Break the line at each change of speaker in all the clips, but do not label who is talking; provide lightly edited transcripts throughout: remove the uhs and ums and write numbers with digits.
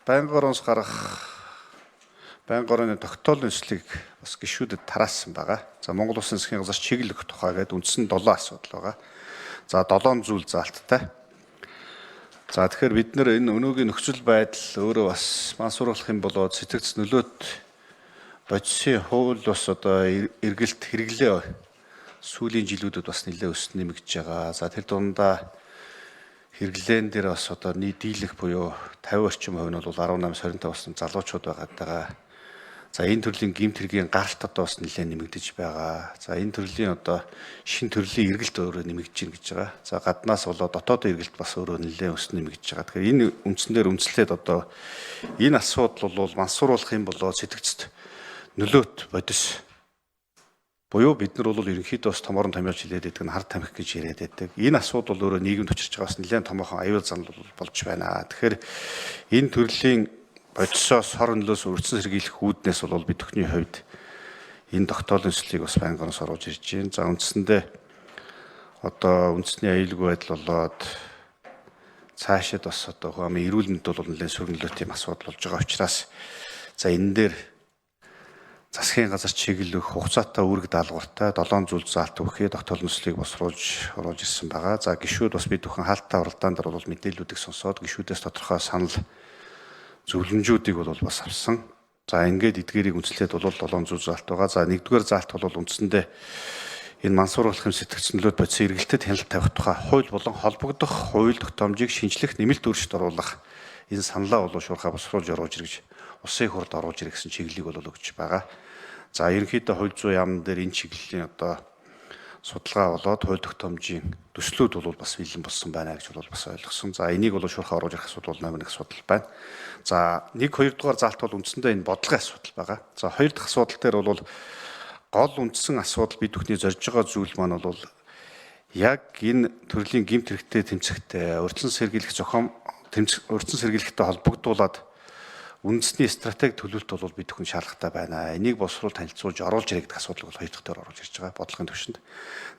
байнгын ороноос гарах байнгын орооны тогтоолын төслийг бас гишүүдэд тараасан байгаа. За Монгол Улсын засгийн газар чиглэх тухай гэдэг үндсэн 7 асуудал байгаа. За 7 зүйл заалттай. За тэгэхээр бид нэр энэ өнөөгийн нөхцөл байдал өөрөө бас мансууруулах юм болоод сэтгэц нөлөөт бодисын хууль бас одоо эргэлт хэрэглээ сүүлийн жилүүдэд бас нэлээд өссөн нэмэгдэж байгаа. За тэр дундаа хэрэглээн дээр бас одоо нийт дийлэх буюу 50 орчим хувь нь бол 18-25 насны залуучууд байгаа. За энэ төрлийн гэмт хэргийн гаралт одоо бас нэлээд нэмэгдэж байгаа. За энэ төрлийн одоо шинэ төрлийн эргэлт өөрөө нэмэгдэж байна гэж байгаа. За гаднаас болоод дотоодын эргэлт бас өөрөө нэлээд өснө нэмэгдэж байгаа. Тэгэхээр энэ үндснээр үндэслээд одоо энэ асуудал бол мансууруулах юм болоо сэтгцэд нөлөөт бодис буюу бид нар бол ерөнхийдөө бас томорон томьёолж хэлээд байдаг нь хар тамхи гэж яриад байдаг. Энэ асуудал бол өөрөө нийгэмд учирч байгаас нэлээд томоохон аюул занал болж байна. Тэгэхээр энэ төрлийн бодисоос хор нөлөөс үрдсэн сэргийлэх үүднээс бол бид бүхний хувьд энэ тогтоолын төслийг бас байнгоноос оруулж ирж байна. За үндсэндээ одоо үндэсний аюулгүй байдал болоод цаашид бас одоо хамгийн эрүүл мэнд бол нэлээд сөргөнлөлт юм асуудал болж байгаа учраас за энэ дээр засгийн газар чиглэх хугацаатай үүрэг даалгавартай 7 зүйл заалт өгөхөд тогтоолын төслийг босруулж оруулж ирсэн байгаа. За гишүүд бас бид бүхэн хаалттай уралдаан дээр бол мэдээллүүдийг сонсоод гишүүдээс тодорхой санал зөвлөмжүүдийг бол бас авсан. За ингээд эдгээрийг үндэслээд бол 7 зүйл заалт байгаа. За нэгдүгээр заалт бол үндсэндээ энэ мансууруулах юм сэтгц нөлөөт бодисын эргэлтэд хяналт тавих тухай хууль болон холбогдох хууль тогтоомжийг шинжлэх нэмэлт өөрчлөлт оруулах энэ саналаа бол шуурхаа босруулж оруулж ирж усын хурд оруулж ирэх гэсэн чиглэлийг бол өгч байгаа. За ерөнхийдөө хууль зүйн яамн дээр энэ чиглэлийн одоо судалгаа болоод хууль тогтоомжийн төслүүд бол бас бэлэн болсон байна гэж бол бас ойлгосон. За энийг бол шуурхаа оруулж ирэх асуудал номер 1 асуудал байна. За 1-2 дугаар заалт бол үндсэндээ энэ бодлогын асуудал байгаа. За 2 дахь асуудал дээр бол гол үндсэн асуудал бид бүхний зорж байгаа зүйл маань бол яг энэ төрлийн гэмт хэрэгтээ тэмцэхтэй урьдчилан сэргийлэх зохион урьдчилан сэргийлэхтэй холбогдуулаад үндэсний стратеги төлөвлөлт бол бид бүхэн шаардлагатай байна. Энийг босруулж танилцуулж оруулж ирэх гэдэг асуудал бол 2 дахь дээр оруулж ирж байгаа бодлогын төвшөнд.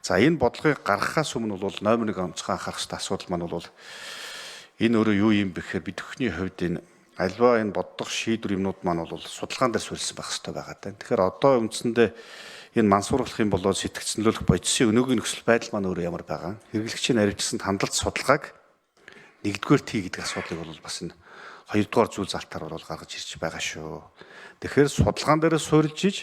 За энэ бодлогыг гаргахаас өмнө бол номер 1 онцгой анхаарах ёстой асуудал маань бол энэ өөрөө юу юм бэ гэхээр бид бүхний хувьд энэ альва энэ боддог шийдвэр юмнууд маань бол судалгаан дээр суурилсан байх ёстой байгаа тань. Тэгэхээр одоо үндсэндээ энэ мансууруулах юм болоод сэтгц нөлөөлөх бодисын өнөөгийн нөхцөл байдал маань өөрөө ямар байгаа. Хэрэглэгчийн хариуцсан хандлт судалгааг нэгдүгээр тий гэдэг асуудлыг бол бас энэ 2 дугаар зүйл залтаар бол гаргаж ирж байгаа шүү. Тэгэхээр судалгаан дээрээ суурилж иж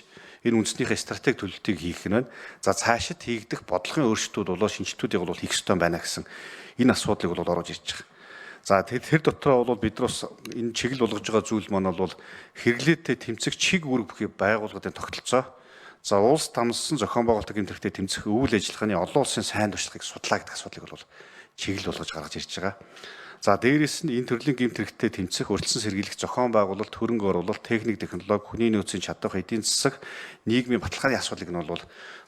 энэ үндэснийхээ стратеги төлөвлөлтийг хийх нь байна. За цаашид хийгдэх бодлогын өөрчлөлтүүд бол шинжилтүүдийг бол хийх ёстой байна гэсэн энэ асуудлыг бол оруулж ирж байгаа. За тэр дотроо бол бид бас энэ чиглэл болгож байгаа зүйл маань бол хэрэглээтэй тэмцэх чиг үүрэг бүхий байгууллагын тогтолцоо. За улс тамссан зохион байгуулалтын гэмтрэхтэй тэмцэх үйл ажиллагааны олон улсын сайн туршлагыг судлаа гэдэг асуудлыг бол чиглэл болгож гаргаж ирж байгаа. За дээрээс нь энэ төрлийн гэмт хэрэгтээ тэмцэх урьдчилан сэргийлэх зохион байгуулалт, хөрөнгө оруулалт, техник технологи, хүний нөөцийн чадвар, эдийн засаг, нийгмийн баталгааны асуудлыг нь бол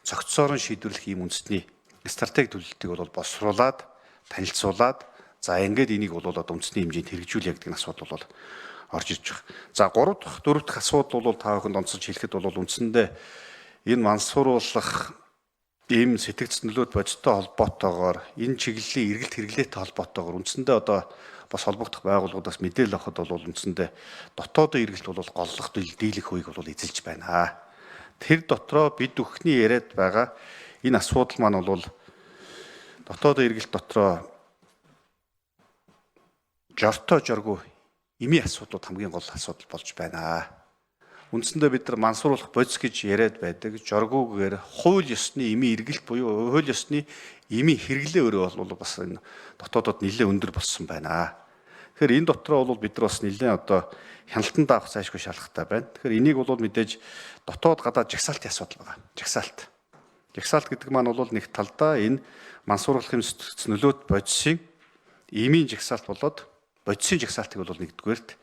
цогцоор нь шийдвэрлэх юм үндэсний стратеги төлөвлөлтийг бол босруулад, танилцуулаад за ингээд энийг бол одоо үндэсний хэмжээнд хэрэгжүүлэх гэдэг асуудал бол орж ирж байгаа. За 3 дахь 4 дахь асуудал бол та бүхэнд онцолж хэлэхэд бол үндсэндээ энэ мансууруулах ийм сэтгц нөлөөт бодистой холбоотойгоор энэ чиглэлийн эргэлт хэрэглээтэй холбоотойгоор үндсэндээ одоо бас холбогдох байгууллагуудаас мэдээлэл авахд бол үндсэндээ дотоодын эргэлт бол голлох дийлэх үеийг бол эзэлж байна. Тэр дотроо бид бүхний яриад байгаа энэ асуудал маань бол дотоодын эргэлт дотроо жортой жоргүй эмийн асуудлууд хамгийн гол асуудал болж байна. Үндсэндээ бид нар мансууруулах бодис гэж яриад байдаг. Жоргуугээр хууль ёсны эмийн эргэлт буюу хууль ёсны эмийн хэрэглээ өөрөө бол бас энэ дотоодод нэлээд өндөр болсон байна. Тэгэхээр энэ дотроо бол бид нар бас нэлээд одоо хяналтанд авах зайлшгүй шаардлагатай байна. Тэгэхээр энийг бол мэдээж дотоод гадаад жагсаалтын асуудал байгаа. Жагсаалт. Жагсаалт гэдэг маань бол нэг талдаа энэ мансууруулах юм сэтгц нөлөөт бодисын эмийн жагсаалт болоод бодисын жагсаалтыг бол нэгдүгээрт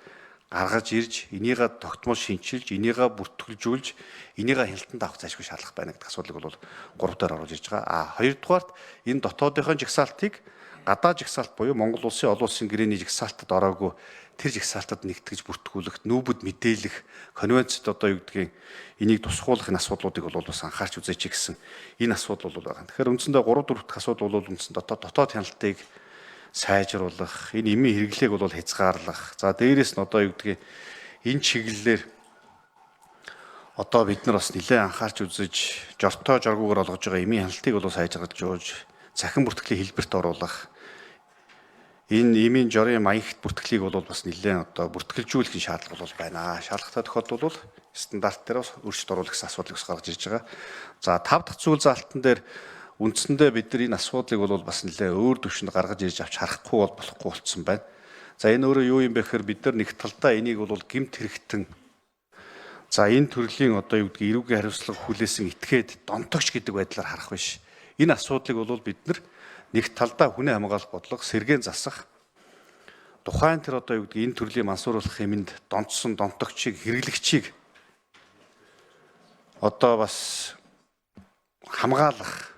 гаргаж ирж, энийгээ тогтмол шинчилж, энийгээ бүртгүүлжүүлж, энийгээ хяналтанд авах зайлшгүй шаардлага байна гэдэг асуудлыг бол 3 дахь оруулж ирж байгаа. 2 дугаарт энэ дотоодынхон жагсаалтыг гадаад жагсаалт буюу Монгол улсын олон улсын гэрээний жагсаалтад ороогүй тэр жагсаалтад нэгтгэж бүртгүүлэх, нүүбэд мэдээлэх, конвенцэд одоо юу гэдгийг энийг тусгуулах энэ асуудлуудыг бол бас анхаарч үзээч гэсэн энэ асуудал бол байгаа. Тэгэхээр үндсэндээ 3 4 дахь асуудал бол үндсэн дотоод хяналтыг сайжруулах, энэ эмийн хэрэглээг бол хязгаарлах. За дээрээс нь одоо юу гэдгийг энэ чиглэлээр одоо бид нар бас нэлээд анхаарч үзэж жортой жоргуугаар олгож байгаа эмийн хяналтыг бол сайжруулж өгж, цахим бүртгэлийн хэлбэрт оруулах. Энэ эмийн жорын маягт бүртгэлийг бол бас нэлээд одоо бүртгэлжүүлэх шаардлага бол байна. Шаардлагатай тохиолдолд бол стандарт дээр өөрчлөлт оруулах гэсэн асуудлыг гаргаж ирж байгаа. За 5 дахь зүйл заалтан дээр үндсэндээ бид нар энэ асуудлыг бол бас нэлээд өөр түвшинд гаргаж ирж авч харахгүй болохгүй болцсон байна. За энэ өөрөө юу юм бэ гэхээр бид нар нэг талдаа энийг бол гэмт хэрэгтэн за энэ төрлийн одоо юу гэдгийг эрүүгийн хариуцлага хүлээсэн этгээд донтогч гэдэг байдлаар харах биш. Энэ асуудлыг бол бид нар нэг талдаа хүний хамгаалах бодлого сэргээн засах тухайн тэр одоо юу гэдгийг энэ төрлийн мансууруулах хэмэнд донтсон донтогчийг хэрэглэгчийг одоо бас хамгаалах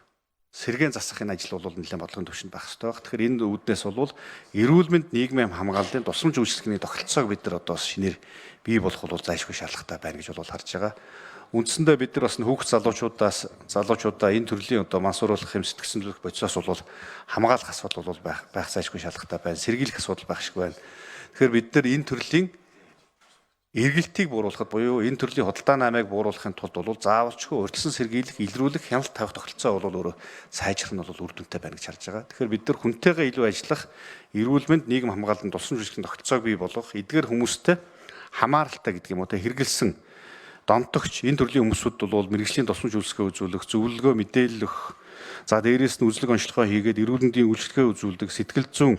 сэргээн засах энэ ажил бол нэлээд бодлогын түвшинд байх хэрэгтэй байна. Тэгэхээр энэ үүднээс бол эрүүл мэнд нийгмийн хамгааллын тусламж үйлчлэгээний тогтолцоог бид нар одоо шинээр бий болох бол зайлшгүй шаардлагатай байна гэж бол харж байгаа. Үндсэндээ бид нар бас хүүхд залуучуудаа энэ төрлийн одоо мансууруулах хэм сэтгсэн зүрх бодисоос бол хамгаалах асуудал бол байх зайлшгүй шаардлагатай байна. Сэргийлэх асуудал байх шиг байна. Тэгэхээр бид нар энэ төрлийн эргэлтийг бууруулахад буюу энэ төрлийн худалдааны аймаг бууруулахын тулд бол заавалчгүй урьдчилан сэргийлэх, илрүүлэх, хяналт тавих тогтолцоо бол өөрөө сайжрах нь бол үр дүнтэй байна гэж харж байгаа. Тэгэхээр бид нар хүнтэйгээ илүү ажиллах, эрүүл мэнд нийгэм хамгаалалтын тусламж үйлчлэгийн тогтолцоог бий болгох, эдгээр хүмүүстэй хамааралтай гэдэг юм уу те хэрэгэлсэн донтогч энэ төрлийн хүмүүсүүд бол мэрэгжлийн тусламж үйлчлэгээ үзүүлэх, зөвлөгөө мэдээлэл өгөх, за дээрээс нь үзлэг онцлогоо хийгээд эрүүл мэндийн үйлчлэгээ үзүүлдэг, сэтгэл зүйн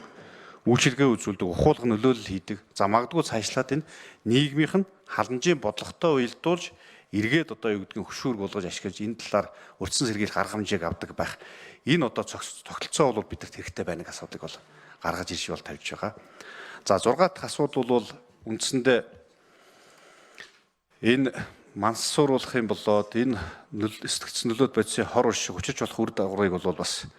үйлчилгээ үзүүлдэг, ухуулга нөлөөлөл хийдэг. За магадгүй цаашлаад энэ нийгмийнх нь халамжийн бодлоготой уялдуулж эргээд одоо юу гэдгийг хөшүүрг болгож ашиглаж энэ талаар урьдчилан сэргийлэх арга хэмжээг авдаг байх. Энэ одоо тогтолцоо бол бидэрт хэрэгтэй байна гэх асуудыг бол гаргаж ирж бол тавьж байгаа. За 6 дахь асуудал бол үндсэндээ энэ мансууруулах юм болоод энэ сэтгцэн нөлөөд бодисын хор уршиг хүчиж болох үр дагаврыг бол бас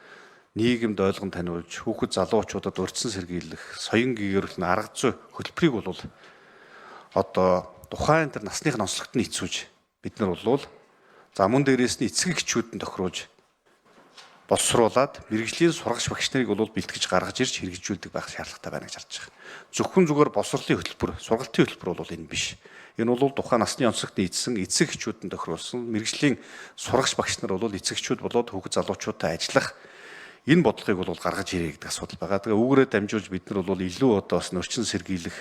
нийгэмд ойлгон таниулж, хүүхэд залуучуудад урьдчилан сэргийлэх, соён гэрүүлэн арга зүй хөтөлбөрийг бол одоо тухайн тэр насных нь онцлогт нь эцүүж бид нар бол за мөн дээрээс нь эцэг эхчүүд нь тохируулж боловсруулад мэрэгжлийн сургагч багш нарыг бол бэлтгэж гаргаж ирж хэрэгжүүлдэг байх шаардлагатай байна гэж харж байгаа. Зөвхөн зүгээр боловсролын хөтөлбөр, сургалтын хөтөлбөр бол энэ биш. Энэ бол тухайн насны онцлогт нь эзсэн эцэг эхчүүд нь тохируулсан мэрэгжлийн сургагч багш нар бол эцэг эхчүүд болоод хүүхэд залуучуудтай ажиллах энэ бодлогыг бол гаргаж ирээ гэдэг асуудал байгаа. Тэгээ үүгээрээ дамжуулж бид нар бол илүү одоо бас нөрчин сэргийлэх,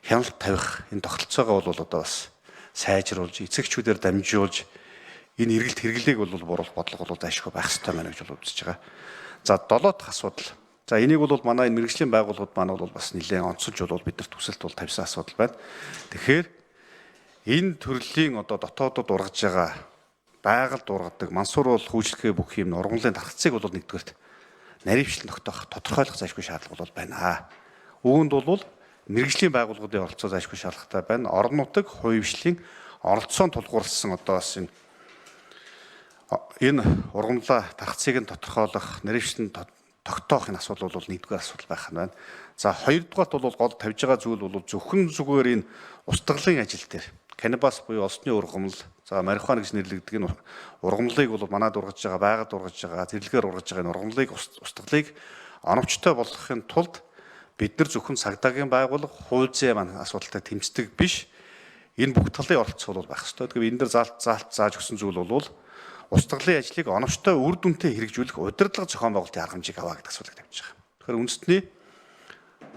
хяналт тавих энэ тогтолцоогоо бол одоо бас сайжруулж, эцэгчүүдээр дамжуулж энэ эргэлт хэрэглээг бол бууруулах бодлого бол зайлшгүй байх ёстой байна гэж бол үзэж байгаа. За 7 дахь асуудал. За энийг бол манай энэ мэрэгжлийн байгууллагууд маань бол бас нэлээд онцолж бол биднэрт төсөлт бол тавьсан асуудал байна. Тэгэхээр энэ төрлийн одоо дотоодод ургаж байгаа байгальд ургадаг мансууруулах үйлчлэгээ бүх юм ургамлын тархацыг бол нэгдүгээрт наривчлан тогтоох, тодорхойлох зайлшгүй шаардлага бол байна. Үүнд бол мэрэгжлийн байгууллагуудын оролцоо зайлшгүй шаардлагатай байна. Орон нутаг, хувьчлалын оролцоонд тулгуурласан одоо бас энэ ургамлаа тархацыг нь тодорхойлох, наривчлан тогтоох энэ асуудал бол нэгдүгээр асуудал байх нь байна. За хоёрдугаарт бол гол тавьж байгаа зүйл бол зөвхөн зүгээр энэ устгалын ажил дээр каннабис буюу олсны ургамал, за марихуана гэж нэрлэгддэг энэ ургамлыг бол манад ургаж байгаа, байгаль ургаж байгаа, зэрлэгээр ургаж байгаа энэ ургамлыг устгалыг оновчтой болгохын тулд бид нар зөвхөн цагдаагийн байгууллага, хууль зүйн маань асуудалтай тэмцдэг биш. Энэ бүх талын оролцоо бол байх ёстой. Тэгэхээр энэ дээр зааж өгсөн зүйл бол устгалын ажлыг оновчтой үр дүнтэй хэрэгжүүлэх удирдлага зохион байгуулалтын арга хэмжээг аваа гэдэг асуудлыг тавьж байгаа. Тэгэхээр үндэсний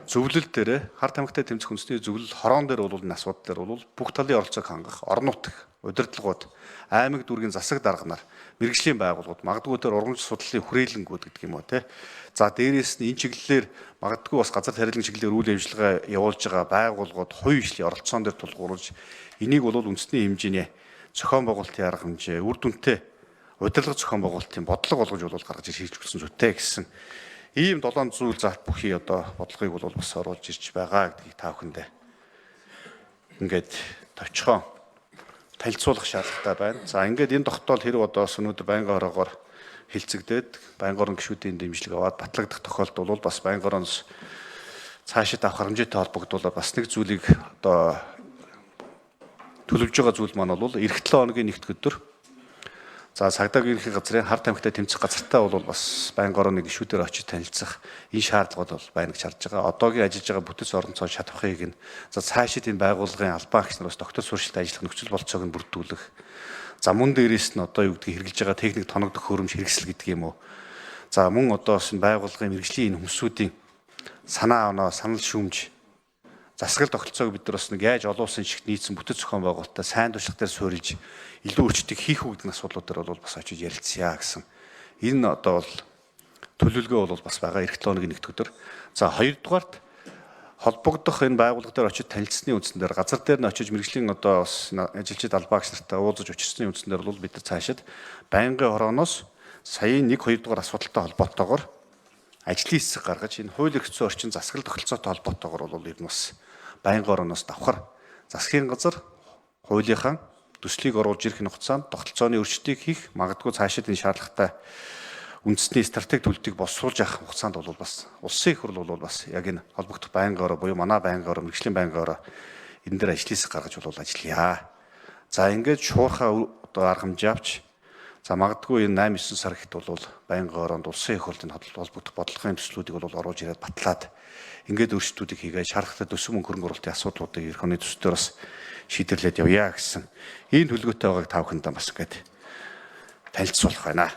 зөвлөл дээр хар тамхитай тэмцэх үндэсний зөвлөл хороон дээр бол энэ асуудал дээр бол бүх талын оролцоог хангах, орон нутаг удирдлагууд, аймаг дүүргийн засаг дарганаар, мэрэгжлийн байгууллагууд, магадгүй тэр ургамлын судлалын хүрээлэнгүүд гэдэг юм уу те. За дээрээс нь энэ чиглэлээр магадгүй бас газар тариалан чиглэлээр үйл ажиллагаа явуулж байгаа байгууллагууд хувь ижлийн оролцоон дээр тулгуурлаж энийг бол үндэсний хэмжээний зохион байгуулалтын арга хэмжээ, үр дүнтэй удирдлага зохион байгуулалтын бодлого болгож гаргаж ирж хэрэгжүүлсэн зүйтэй гэсэн ийм 7 зүйл заалт бүхий одоо бодлогыг бол бас оруулж ирж байгаа гэдгийг та бүхэндээ ингээд товчхон танилцуулах шаардлагатай байна. За ингээд энэ тогтоол хэрэг одоо өнөөдөр байнгын ороогоор хилцэгдээд байнгын орон гишүүдийн дэмжлэг аваад батлагдах тохиолдол бол бас байнгын ороноос цаашид авах хэмжээтэй холбогдуулаад бас нэг зүйлийг одоо төлөвлөж байгаа зүйл маань бол эх 7 хоногийн 1-р өдөр За цагдаагийн ерөнхий газрын хар тамхитай тэмцэх газартаа бол бас байнгын орооны гишүүдээр очиж танилцах энэ шаардлагууд бол байна гэж харж байгаа. Одоогийн ажиллаж байгаа бүтэц орон цай чадварыг нь за цаашид энэ байгууллагын албан агч нараас тогтвол суурьшилт ажиллах нөхцөл болцоог нь бүрдүүлэх. За мөн дээрээс нь одоо юу гэдгийг хэрэгжилж байгаа техник тоногдох хөрөмж хэрэгсэл гэдэг юм уу. За мөн одоо энэ байгууллагын мэргэжлийн энэ хүмүүсүүдийн санаа оноо, санал шүүмж засаглал тогтолцоог бид нар бас нэг яаж олон улсын шигт нийцсэн бүтэц зохион байгуулалттай сайн туршлага дээр суурилж илүү өөрчлөлтийг хийх үү гэдэг асуудлууд дээр бол бас очиж ярилцъя гэсэн. Энэ одоо бол төлөвлөгөө бол бас байгаа эх 7 өдрийн нэгд өдөр. За хоёрдугаарт холбогдох энэ байгууллага дээр очиж танилцсны үндсэн дээр газар дээр нь очиж мэргэжлийн одоо бас ажилчид албаагч нартай уулзаж учирсны үндсэн дээр бол бид нар цаашид байнгын орооноос саяын 1-2 дугаар асуудалтай холбоотойгоор ажлын хэсэг гаргаж энэ хууль эрх зүйн орчин засаглал тогтолцоотой холбоотойгоор бол ер нь бас байнгын орооноос давхар засгийн газар хуулийнхаа төслийг оруулж ирэх хугацаанд тогтолцооны өөрчлөлтийг хийх магадгүй цаашид энэ шаардлагатай үндэсний стратеги төлөлтийг босруулж авах хугацаанд бол бас улсын их хурл бол бас яг энэ холбогдох байнгын ороо буюу манай байнгын ороо мэргэжлийн байнгын ороо энэ дээр ажлын хэсэг гаргаж бол ажиллая. За ингээд шуурхаа одоо арга хэмжээ авч за магадгүй энэ 8-9 сар ихт бол байнгын ороонд улсын их хурлын холбогдох бодлогын төслүүдийг бол оруулж ирээд батлаад ингээд өөрчлөлтүүдийг хийгээд шаардлагатай төсөв мөнгө хөрөнгө оруулалтын асуудлуудыг эх оны төсвөөр бас шийдэрлээд явъя гэсэн энэ төлөвлөгөөтэй байгааг та бүхэндээ бас ингээд танилцуулах байна.